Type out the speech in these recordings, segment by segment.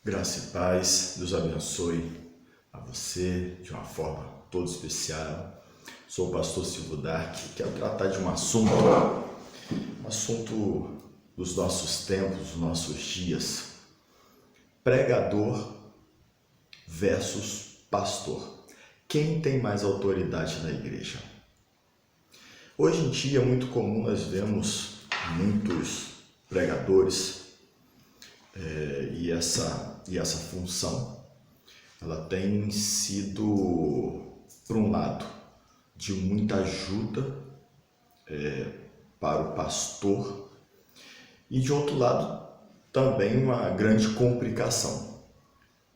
Graça e paz, Deus abençoe a você de uma forma toda especial. Sou o pastor Silvio Dark, quero tratar de um assunto dos nossos tempos, dos nossos dias. Pregador versus pastor. Quem tem mais autoridade na igreja? Hoje em dia é muito comum nós vemos muitos pregadores e essa função ela tem sido, por um lado, de muita ajuda para o pastor e, de outro lado, também uma grande complicação.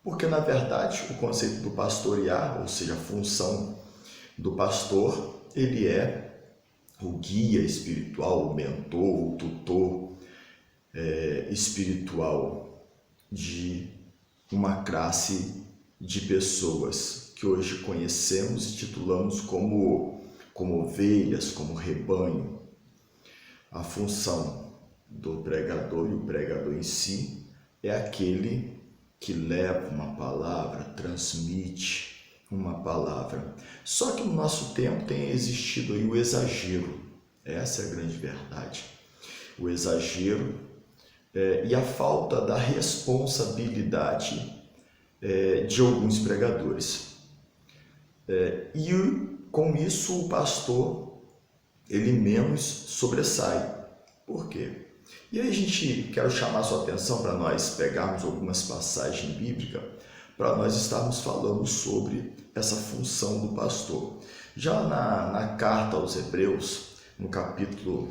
Porque, na verdade, o conceito do pastorear, ou seja, a função do pastor, ele é o guia espiritual, o mentor, o tutor espiritual de uma classe de pessoas que hoje conhecemos e titulamos como ovelhas, como rebanho. A função do pregador e o pregador em si é aquele que leva uma palavra, transmite uma palavra. Só que no nosso tempo tem existido aí o exagero. Essa é a grande verdade. O exagero e a falta da responsabilidade de alguns pregadores. E com isso o pastor, ele menos sobressai. Por quê? E aí quero chamar a sua atenção para nós pegarmos algumas passagens bíblicas, para nós estarmos falando sobre essa função do pastor. Já na carta aos Hebreus, no capítulo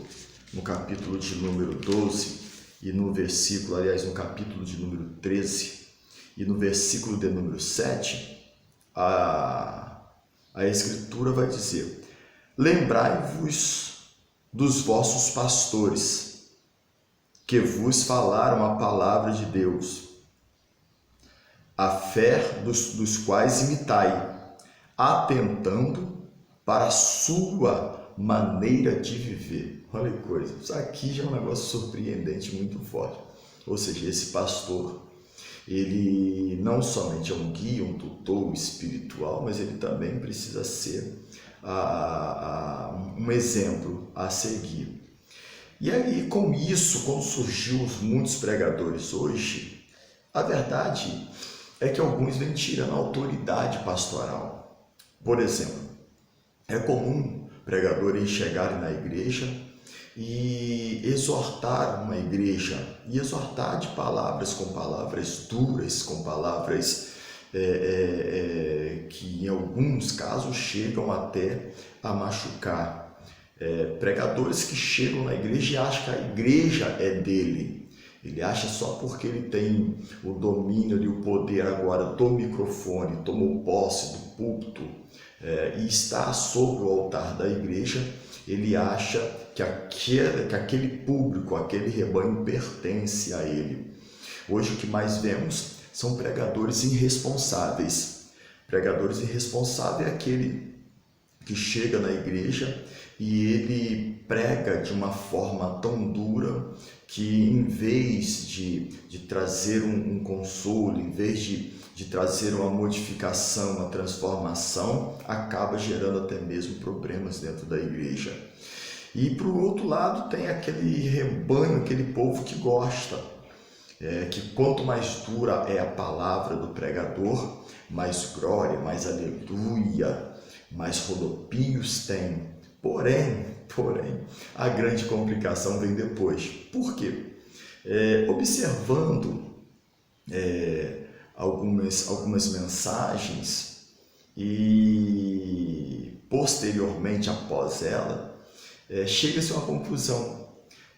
de número 12, e no capítulo de número 13, e no versículo de número 7, a Escritura vai dizer: lembrai-vos dos vossos pastores, que vos falaram a palavra de Deus, a fé dos quais imitai, atentando para a sua maneira de viver. Olha que coisa, isso aqui já é um negócio surpreendente, muito forte. Ou seja, esse pastor, ele não somente é um guia, um tutor espiritual, mas ele também precisa ser um exemplo a seguir. E aí, com isso, quando surgiu muitos pregadores hoje, a verdade é que alguns vêm tirando a autoridade pastoral. Por exemplo, é comum pregadores chegarem na igreja e exortar uma igreja, e exortar de palavras com palavras duras, com palavras que em alguns casos chegam até a machucar. Pregadores que chegam na igreja e acham que a igreja é dele. Ele acha só porque ele tem o domínio e o poder agora do microfone, tomou posse do púlpito e está sobre o altar da igreja, ele acha que aquele público, aquele rebanho pertence a ele. Hoje o que mais vemos são pregadores irresponsáveis. Pregadores irresponsáveis é aquele que chega na igreja e ele prega de uma forma tão dura que, em vez de trazer um consolo, em vez de trazer uma modificação, uma transformação, acaba gerando até mesmo problemas dentro da igreja. E, por outro lado, tem aquele rebanho, aquele povo que gosta, que quanto mais dura é a palavra do pregador, mais glória, mais aleluia, mais rodopios tem. Porém, a grande complicação vem depois. Por quê? Observando algumas mensagens e posteriormente após ela, chega-se a uma conclusão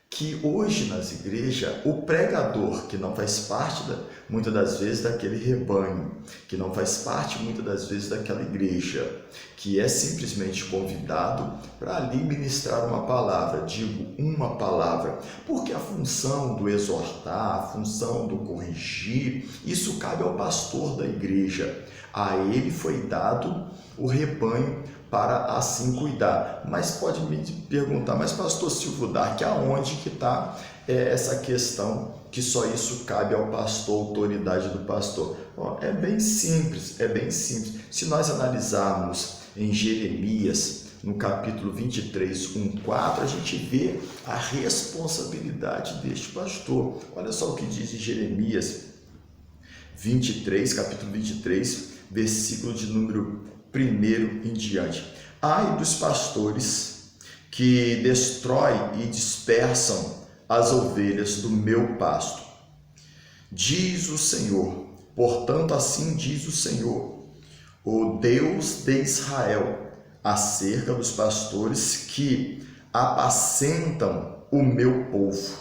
que hoje nas igrejas o pregador que não faz parte muitas das vezes daquele rebanho, que não faz parte muitas das vezes daquela igreja, que é simplesmente convidado para ali ministrar uma palavra, digo uma palavra, porque a função do exortar, a função do corrigir, isso cabe ao pastor da igreja. A ele foi dado o rebanho para assim cuidar. Mas pode me perguntar, mas pastor Silvio Dark, aonde que está é essa questão que só isso cabe ao pastor, autoridade do pastor? Bom, é bem simples, é bem simples. Se nós analisarmos em Jeremias, no capítulo 23, 1:4, a gente vê a responsabilidade deste pastor. Olha só o que diz em Jeremias 23, capítulo 23, versículo de número 1 em diante. Ai dos pastores que destroem e dispersam as ovelhas do meu pasto, diz o Senhor. Portanto, assim diz o Senhor, o Deus de Israel, acerca dos pastores que apacentam o meu povo.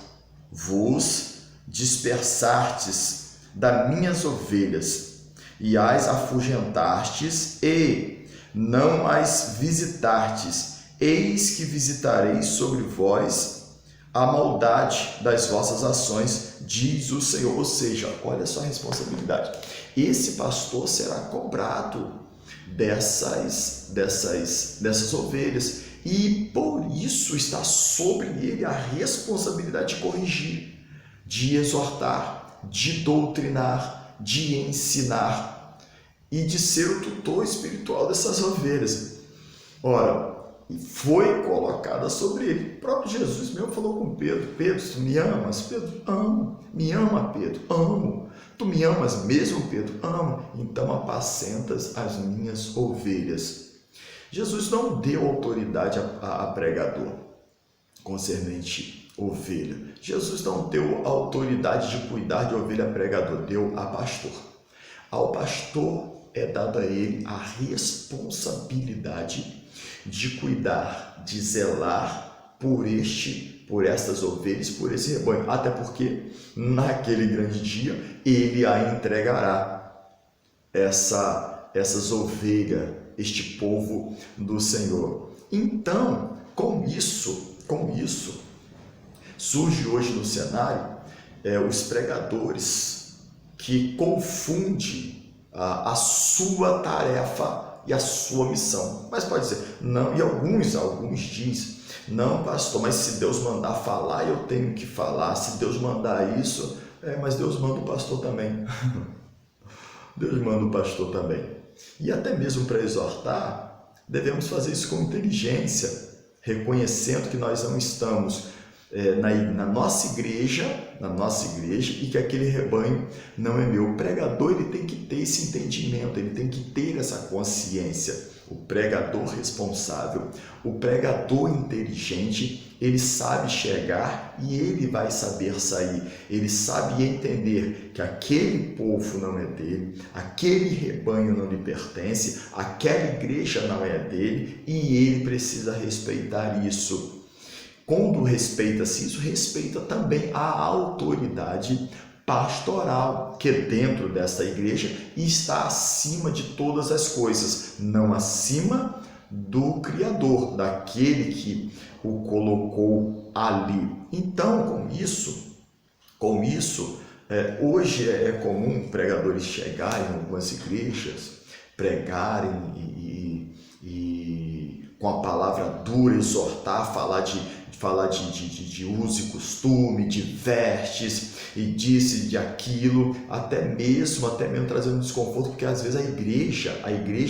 Vos dispersastes das minhas ovelhas, e as afugentastes, e não as visitastes. Eis que visitarei sobre vós a maldade das vossas ações, diz o Senhor. Ou seja, olha só a responsabilidade. Esse pastor será cobrado dessas ovelhas, e por isso está sobre ele a responsabilidade de corrigir, de exortar, de doutrinar, de ensinar e de ser o tutor espiritual dessas ovelhas. Ora, foi colocada sobre ele. O próprio Jesus mesmo falou com Pedro: Pedro, tu me amas? Pedro, amo. Me ama, Pedro? Amo. Tu me amas mesmo, Pedro? Amo. Então apacentas as minhas ovelhas. Jesus não deu autoridade a pregador concernente ovelha. Jesus não deu autoridade de cuidar de ovelha a pregador, deu a pastor. Ao pastor é dada a ele a responsabilidade de cuidar, de zelar por estas ovelhas, por esse rebanho, até porque naquele grande dia ele a entregará, essas ovelhas, este povo do Senhor. Então, com isso, surge hoje no cenário os pregadores que confundem a sua tarefa e a sua missão. Mas pode dizer, não, e alguns dizem, não, pastor, mas se Deus mandar falar, eu tenho que falar. Se Deus mandar isso, mas Deus manda o pastor também. Deus manda o pastor também. E até mesmo para exortar, devemos fazer isso com inteligência, reconhecendo que nós não estamos na nossa igreja, e que aquele rebanho não é meu. O pregador, ele tem que ter esse entendimento, ele tem que ter essa consciência. O pregador responsável, o pregador inteligente, ele sabe chegar e ele vai saber sair. Ele sabe entender que aquele povo não é dele, aquele rebanho não lhe pertence, aquela igreja não é dele, e ele precisa respeitar isso. Quando respeita-se isso, respeita também a autoridade pastoral, que dentro dessa igreja está acima de todas as coisas, não acima do Criador, daquele que o colocou ali. Então, com isso, hoje é comum pregadores chegarem em algumas igrejas, pregarem e com a palavra dura exortar, falar de uso e costume, de vestes e disso e de aquilo, até mesmo trazendo desconforto, porque às vezes a igreja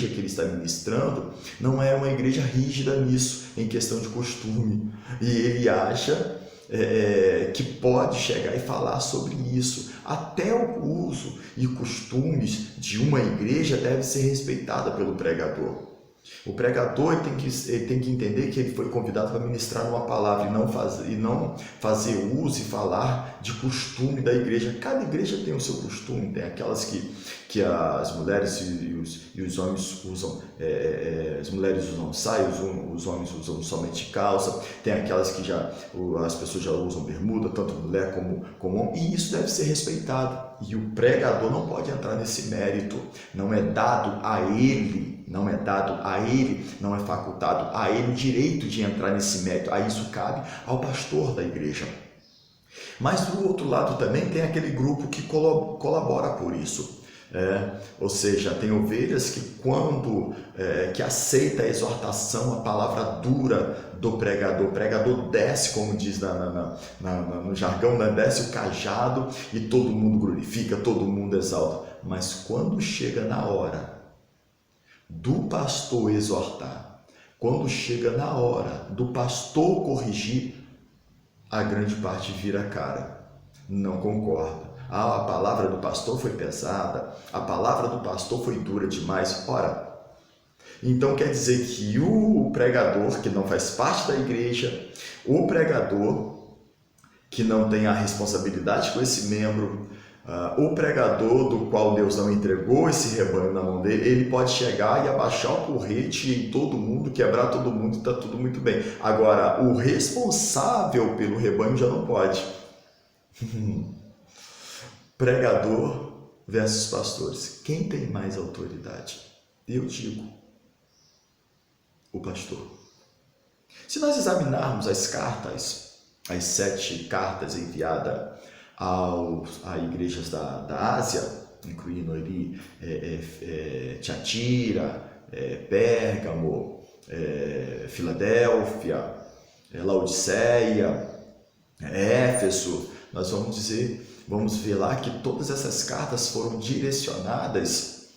que ele está ministrando não é uma igreja rígida nisso, em questão de costume, e ele acha que pode chegar e falar sobre isso. Até o uso e costumes de uma igreja deve ser respeitada pelo pregador. O pregador ele tem que entender que ele foi convidado para ministrar uma palavra e não fazer uso e falar de costume da igreja. Cada igreja tem o seu costume, tem aquelas que as mulheres e os homens usam, as mulheres usam saia, os homens usam somente calça, tem aquelas que as pessoas já usam bermuda, tanto mulher como homem, e isso deve ser respeitado. E o pregador não pode entrar nesse mérito, não é dado a ele, não é facultado a ele o direito de entrar nesse mérito. Aí isso cabe ao pastor da igreja. Mas do outro lado também tem aquele grupo que colabora por isso. Ou seja, tem ovelhas que quando que aceita a exortação, a palavra dura do pregador, o pregador desce, como diz no jargão, né? Desce o cajado e todo mundo glorifica, todo mundo exalta. Mas quando chega na hora do pastor exortar, quando chega na hora do pastor corrigir, a grande parte vira a cara, não concorda. A palavra do pastor foi pesada, a palavra do pastor foi dura demais. Ora, então quer dizer que o pregador que não faz parte da igreja, o pregador que não tem a responsabilidade com esse membro, o pregador do qual Deus não entregou esse rebanho na mão dele, ele pode chegar e abaixar o porrete em todo mundo, quebrar todo mundo e está tudo muito bem. Agora, o responsável pelo rebanho já não pode. Pregador versus pastores. Quem tem mais autoridade? Eu digo, o pastor. Se nós examinarmos as cartas, as 7 cartas enviadas a igrejas da Ásia, incluindo ali Tiatira, Pérgamo, Filadélfia, Laodiceia, Éfeso, nós vamos ver lá que todas essas cartas foram direcionadas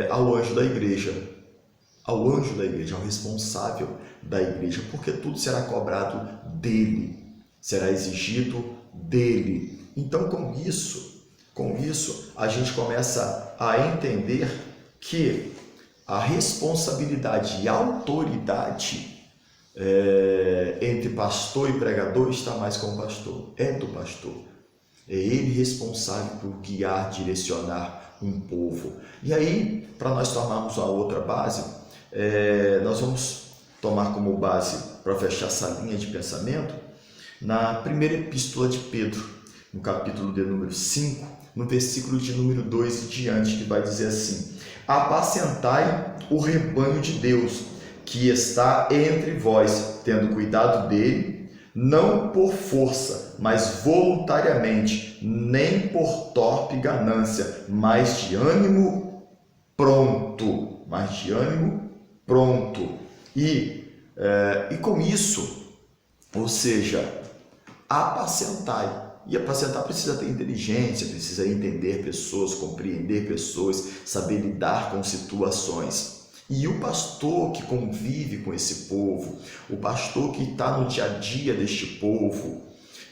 ao anjo da igreja, ao responsável da igreja, porque tudo será cobrado dele, será exigido dele. Então, com isso, a gente começa a entender que a responsabilidade e a autoridade entre pastor e pregador está mais com o pastor, é do pastor. É ele responsável por guiar, direcionar um povo. E aí, para nós tomarmos uma outra base, nós vamos tomar como base, para fechar essa linha de pensamento, na primeira epístola de Pedro, no capítulo de número 5, no versículo de número 2 e diante, que vai dizer assim: apacentai o rebanho de Deus, que está entre vós, tendo cuidado dele, não por força, mas voluntariamente, nem por torpe ganância, mas de ânimo pronto. E com isso, ou seja, apacentai. E apacentar precisa ter inteligência, precisa entender pessoas, compreender pessoas, saber lidar com situações. E o pastor que convive com esse povo, o pastor que está no dia a dia deste povo,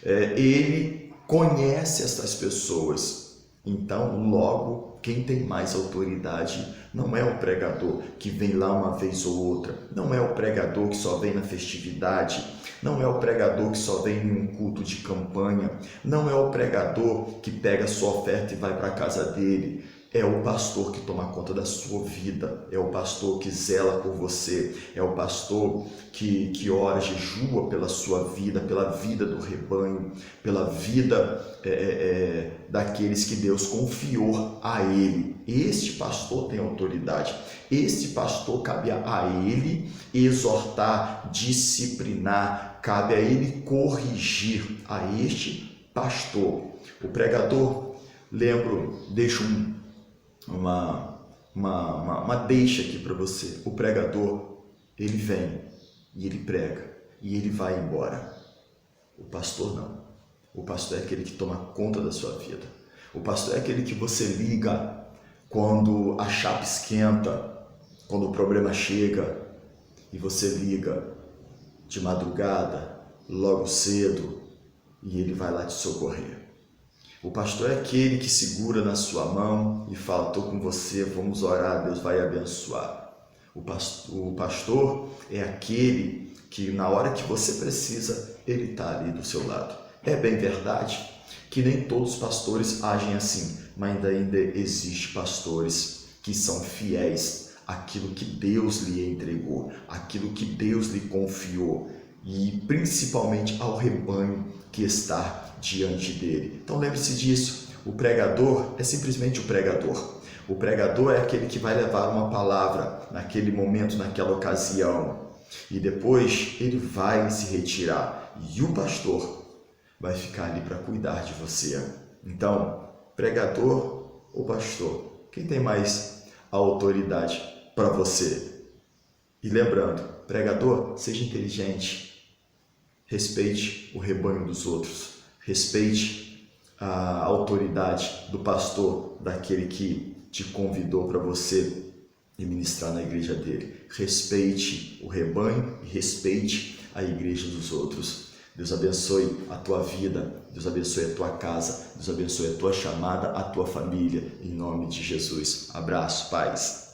ele conhece essas pessoas. Então, logo, quem tem mais autoridade não é o pregador que vem lá uma vez ou outra, não é o pregador que só vem na festividade, não é o pregador que só vem em um culto de campanha, não é o pregador que pega a sua oferta e vai para a casa dele. É o pastor que toma conta da sua vida, é o pastor que zela por você, é o pastor que ora, jejua pela sua vida, pela vida do rebanho, pela vida daqueles que Deus confiou a ele. Este pastor tem autoridade, este pastor cabe a ele exortar, disciplinar, cabe a ele corrigir a este pastor. O pregador, deixo uma deixa aqui para você. O pregador, ele vem e ele prega e ele vai embora. O pastor não. O pastor é aquele que toma conta da sua vida. O pastor é aquele que você liga quando a chapa esquenta, quando o problema chega, e você liga de madrugada, logo cedo, e ele vai lá te socorrer. O pastor é aquele que segura na sua mão e fala: estou com você, vamos orar, Deus vai abençoar. O pastor é aquele que na hora que você precisa, ele está ali do seu lado. É bem verdade que nem todos os pastores agem assim, mas ainda existem pastores que são fiéis àquilo que Deus lhe entregou, àquilo que Deus lhe confiou, e principalmente ao rebanho que está diante dele. Então lembre-se disso, o pregador é simplesmente o pregador. O pregador é aquele que vai levar uma palavra naquele momento, naquela ocasião, e depois ele vai se retirar, e o pastor vai ficar ali para cuidar de você. Então, pregador ou pastor? Quem tem mais autoridade para você? E lembrando, pregador, seja inteligente, respeite o rebanho dos outros, respeite a autoridade do pastor, daquele que te convidou para você ministrar na igreja dele. Respeite o rebanho e respeite a igreja dos outros. Deus abençoe a tua vida, Deus abençoe a tua casa, Deus abençoe a tua chamada, a tua família, em nome de Jesus. Abraço, paz.